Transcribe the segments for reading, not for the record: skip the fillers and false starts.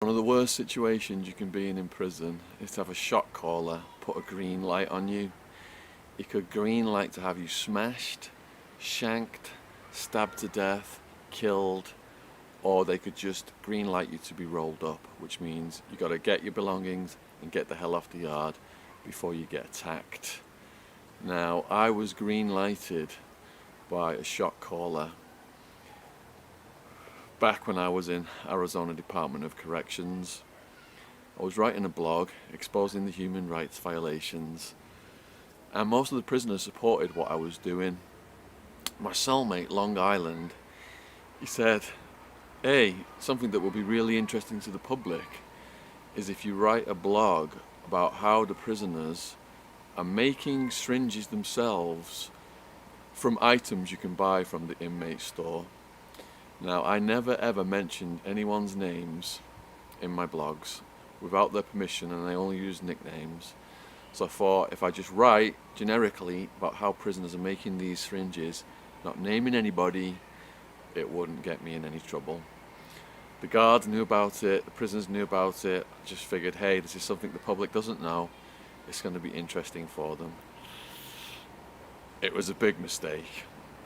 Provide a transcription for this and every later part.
One of the worst situations you can be in prison is to have a shot caller put a green light on you. He could green light to have you smashed, shanked, stabbed to death, killed, or they could just green light you to be rolled up, which means you got to get your belongings and get the hell off the yard before you get attacked. Now, I was green lighted by a shot caller back when I was in Arizona Department of Corrections. I was writing a blog exposing the human rights violations, and most of the prisoners supported what I was doing. My cellmate, Long Island, he said, hey, something that will be really interesting to the public is if you write a blog about how the prisoners are making syringes themselves from items you can buy from the inmate store. Now, I never ever mentioned anyone's names in my blogs without their permission, and I only use nicknames. So I thought if I just write generically about how prisoners are making these syringes, not naming anybody, it wouldn't get me in any trouble. The guards knew about it, the prisoners knew about it. I just figured, hey, this is something the public doesn't know. It's going to be interesting for them. It was a big mistake.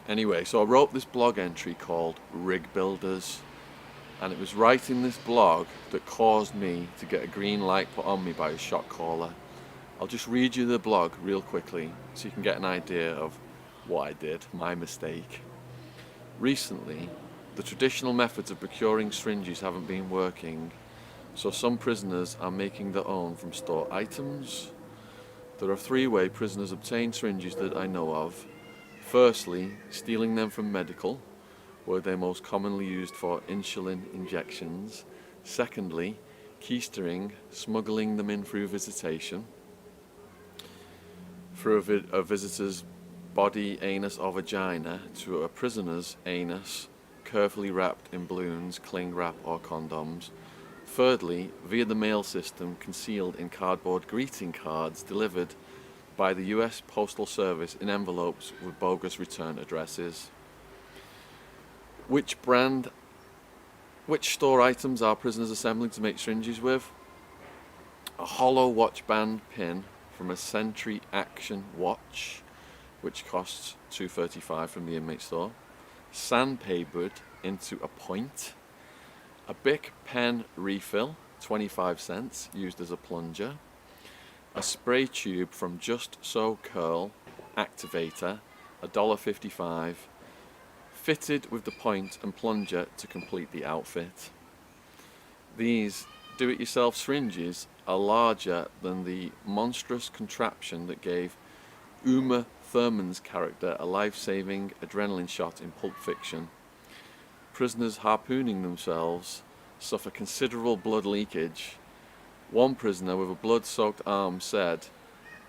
Anyway, so I wrote this blog entry called Rig Builders, and it was writing this blog that caused me to get a green light put on me by a shot caller. I'll just read you the blog real quickly so you can get an idea of what I did, my mistake. Recently, the traditional methods of procuring syringes haven't been working, so some prisoners are making their own from store items. There are three ways prisoners obtain syringes that I know of. Firstly, stealing them from medical, where they're most commonly used for insulin injections. Secondly, keistering, smuggling them in through visitation, through a visitor's body, anus or vagina to a prisoner's anus, carefully wrapped in balloons, cling wrap or condoms. Thirdly, via the mail system, concealed in cardboard greeting cards delivered by the US Postal Service in envelopes with bogus return addresses. Which store items are prisoners assembling to make syringes with? A hollow watch band pin from a Sentry Action watch, which costs $2.35 from the inmate store. Sandpapered into a point. A Bic pen refill, 25 cents, used as a plunger. A spray tube from Just So Curl activator, $1.55, fitted with the point and plunger to complete the outfit. These do-it-yourself syringes are larger than the monstrous contraption that gave Uma Thurman's character a life-saving adrenaline shot in Pulp Fiction. Prisoners harpooning themselves suffer considerable blood leakage. One prisoner with a blood-soaked arm said,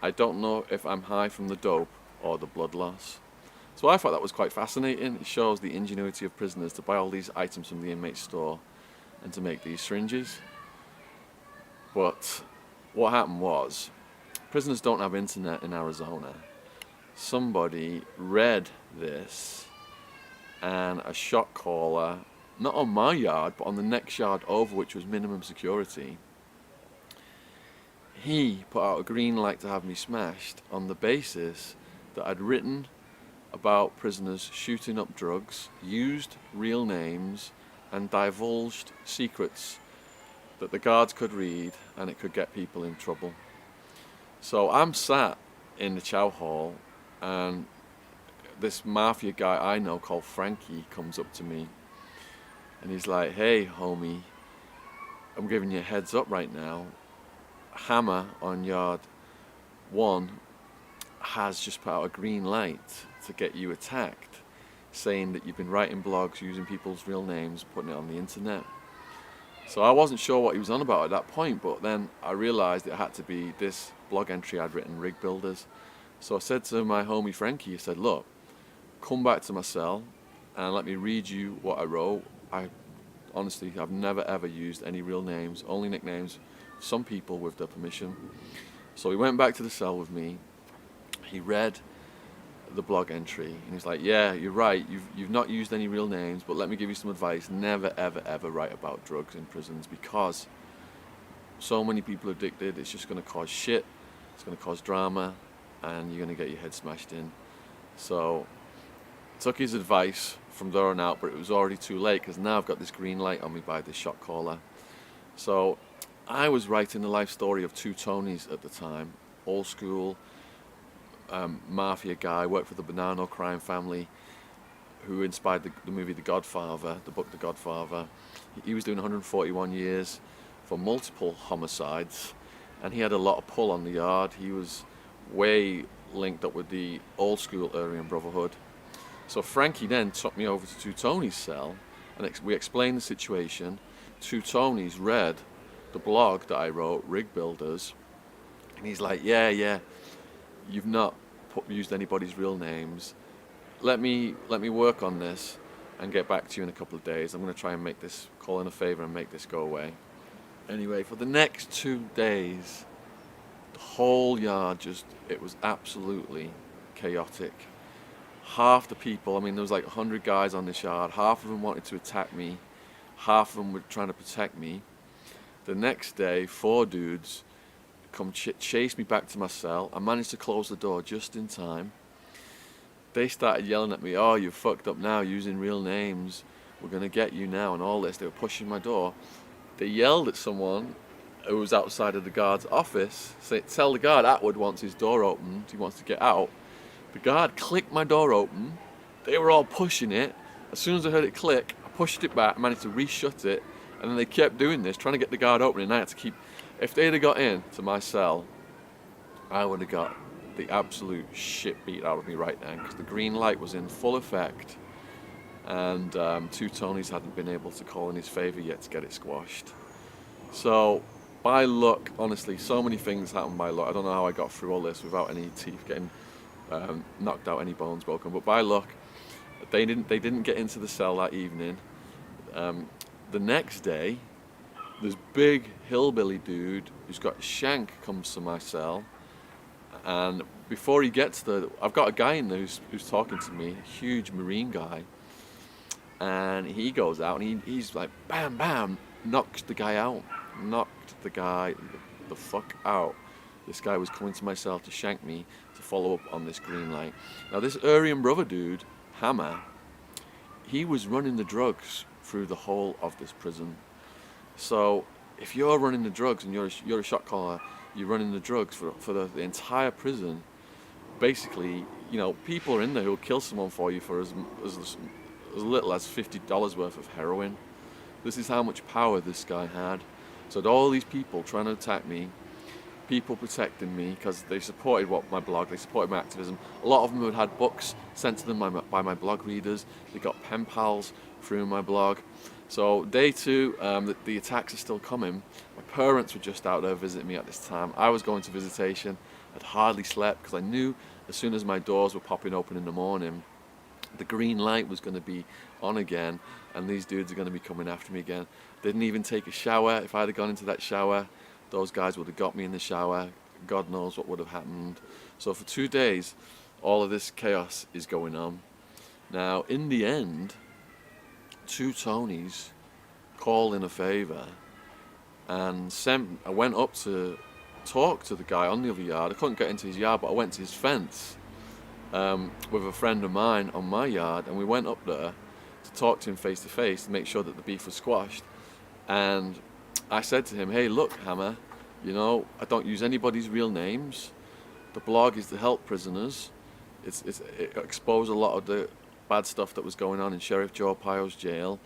I don't know if I'm high from the dope or the blood loss. So I thought that was quite fascinating. It shows the ingenuity of prisoners to buy all these items from the inmate store and to make these syringes. But what happened was, prisoners don't have internet in Arizona. Somebody read this, and a shot caller, not on my yard, but on the next yard over, which was minimum security, he put out a green light to have me smashed on the basis that I'd written about prisoners shooting up drugs, used real names, and divulged secrets that the guards could read, and it could get people in trouble. So I'm sat in the chow hall, and this mafia guy I know called Frankie comes up to me, and he's like, hey homie, I'm giving you a heads up right now. Hammer on yard 1 has just put out a green light to get you attacked, saying that you've been writing blogs using people's real names, putting it on the internet. So I wasn't sure what he was on about at that point, but then I realised it had to be this blog entry I'd written, Rig Builders. So I said to my homie Frankie, I said, look, come back to my cell and let me read you what I wrote. I honestly, I've never ever used any real names, only nicknames, some people with their permission. So he went back to the cell with me. He read the blog entry, and he's like, yeah, you're right, you've not used any real names, but let me give you some advice. Never ever ever write about drugs in prisons, because so many people are addicted. It's just going to cause shit, it's going to cause drama, and you're going to get your head smashed in. So took his advice from there on out, but it was already too late, because now I've got this green light on me by this shot caller. So I was writing the life story of two Tonys at the time, old school mafia guy, worked for the Bonanno crime family, who inspired the movie The Godfather, the book The Godfather. He was doing 141 years for multiple homicides, and he had a lot of pull on the yard. He was way linked up with the old school Aryan Brotherhood. So Frankie then took me over to Two Tonys' cell, and we explained the situation. Two Tonys read the blog that I wrote, Rig Builders, and he's like, yeah, you've not used anybody's real names. Let me work on this and get back to you in a couple of days. I'm going to try and call in a favor and make this go away. Anyway, for the next 2 days, the whole yard it was absolutely chaotic. Half the people, there was like 100 guys on this yard, half of them wanted to attack me, half of them were trying to protect me. The next day, 4 dudes come chase me back to my cell. I managed to close the door just in time. They started yelling at me, oh, you're fucked up now, using real names, we're going to get you now, and all this. They were pushing my door. They yelled at someone who was outside of the guard's office, tell the guard Atwood wants his door opened, he wants to get out. The guard clicked my door open. They were all pushing it. As soon as I heard it click, I pushed it back, managed to re-shut it, and then they kept doing this, trying to get the guard open, and I had to keep... If they'd have got into my cell, I would have got the absolute shit beat out of me right then, because the green light was in full effect, and Two Tonys hadn't been able to call in his favour yet to get it squashed. So, by luck, honestly, so many things happened by luck. I don't know how I got through all this without any teeth getting knocked out, any bones broken, but by luck, they didn't get into the cell that evening. The next day, this big hillbilly dude who's got a shank comes to my cell, and before he gets there, I've got a guy in there who's talking to me, a huge Marine guy, and he goes out and he's like, bam, bam, knocks the guy out, knocked the guy the fuck out. This guy was coming to my cell to shank me, to follow up on this green light. Now this Aryan brother dude, Hammer, he was running the drugs through the whole of this prison. So if you're running the drugs and you're a shot caller, you're running the drugs for the entire prison. Basically, people are in there who'll kill someone for you for as little as $50 worth of heroin. This is how much power this guy had. So all these people trying to attack me, people protecting me because they supported my blog, they supported my activism. A lot of them had had books sent to them by my blog readers. They got pen pals through my blog. So day 2, the attacks are still coming. My parents were just out there visiting me at this time. I was going to visitation. I'd hardly slept because I knew as soon as my doors were popping open in the morning, the green light was going to be on again, and these dudes are going to be coming after me again. Didn't even take a shower. If I'd have gone into that shower, those guys would have got me in the shower. God knows what would have happened. So for 2 days, all of this chaos is going on. Now, in the end, Two Tonys called in a favour, and I went up to talk to the guy on the other yard. I couldn't get into his yard, but I went to his fence with a friend of mine on my yard, and we went up there to talk to him face to face to make sure that the beef was squashed. And I said to him, hey, look, Hammer, I don't use anybody's real names. The blog is to help prisoners. It exposed a lot of the bad stuff that was going on in Sheriff Joe Arpaio's jail.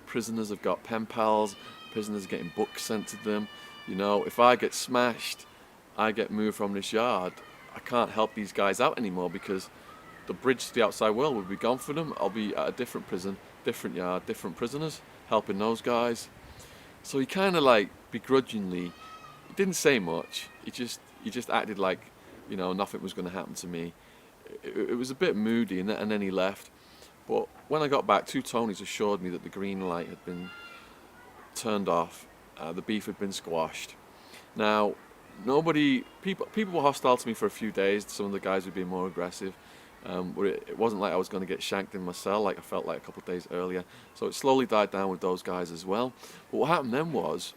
Prisoners have got pen pals, prisoners are getting books sent to them. If I get smashed, I get moved from this yard, I can't help these guys out anymore because the bridge to the outside world would be gone for them. I'll be at a different prison, different yard, different prisoners, helping those guys. So he kind of begrudgingly, he didn't say much, he just acted like, nothing was going to happen to me. It was a bit moody, and then he left. But when I got back, Two Tonys assured me that the green light had been turned off, the beef had been squashed. Now, people were hostile to me for a few days. Some of the guys were being more aggressive, But it wasn't like I was going to get shanked in my cell like I felt like a couple of days earlier. So it slowly died down with those guys as well. But what happened then was,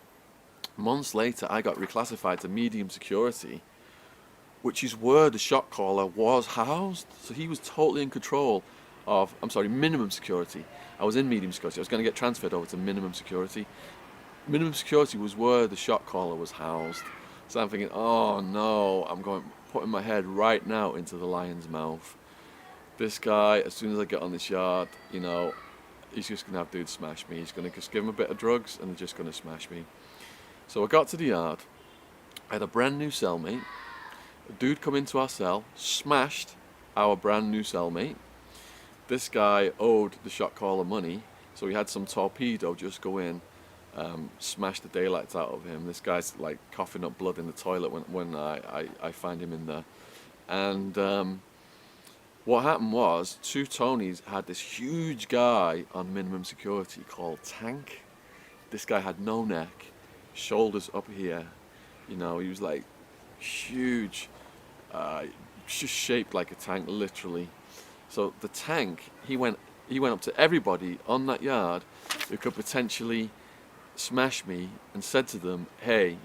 months later, I got reclassified to medium security, which is where the shot caller was housed. So he was totally in control of, I'm sorry, minimum security. I was in medium security. I was going to get transferred over to minimum security. Minimum security was where the shot caller was housed. So I'm thinking, oh no, putting my head right now into the lion's mouth. This guy, as soon as I get on this yard, you know, he's just going to have dudes smash me. He's going to just give him a bit of drugs and they're just going to smash me. So I got to the yard. I had a brand new cellmate. A dude come into our cell, smashed our brand new cellmate. This guy owed the shot caller money, so he had some torpedo just go in, smash the daylights out of him. This guy's like coughing up blood in the toilet when I find him in there. And what happened was, two Tonys had this huge guy on minimum security called Tank. This guy had no neck, shoulders up here. You know, he was like huge, just shaped like a tank, literally. So the Tank, he went up to everybody on that yard who could potentially smash me and said to them, hey,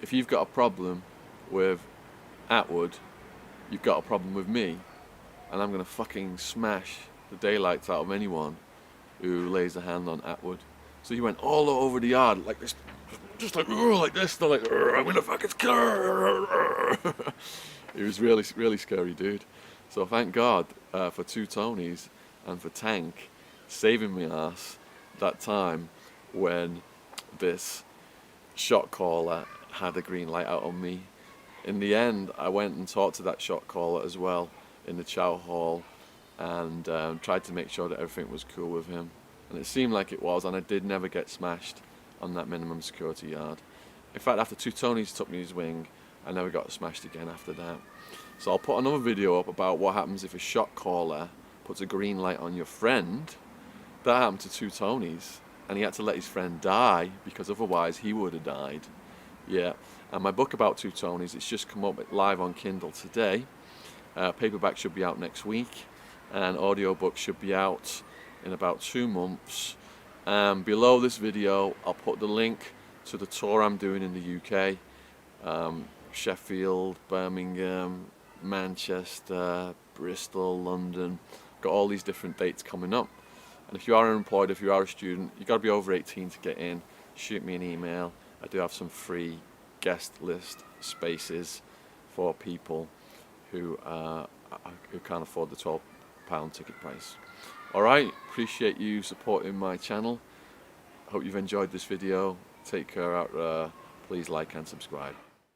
if you've got a problem with Atwood, you've got a problem with me, and I'm gonna fucking smash the daylights out of anyone who lays a hand on Atwood. So he went all over the yard like this, just like this. They're like, I'm gonna fucking kill her. He was really, really scary dude. So thank God for two Tonys and for Tank saving me ass that time when this shot caller had a green light out on me. In the end, I went and talked to that shot caller as well in the chow hall and tried to make sure that everything was cool with him. And it seemed like it was, and I did never get smashed on that minimum security yard. In fact, after two Tonys took me his wing, I never got smashed again after that. So I'll put another video up about what happens if a shot caller puts a green light on your friend. That happened to two Tonys, and he had to let his friend die because otherwise he would have died. Yeah, and my book about two Tonys, it's just come up live on Kindle today. Paperback should be out next week, and audiobook should be out in about 2 months. Below this video, I'll put the link to the tour I'm doing in the UK. Sheffield, Birmingham, Manchester, Bristol, London. Got all these different dates coming up. And if you are unemployed, if you are a student, you've got to be over 18 to get in. Shoot me an email. I do have some free guest list spaces for people who can't afford the £12 ticket price. Alright, appreciate you supporting my channel. Hope you've enjoyed this video. Take care out there. Please like and subscribe.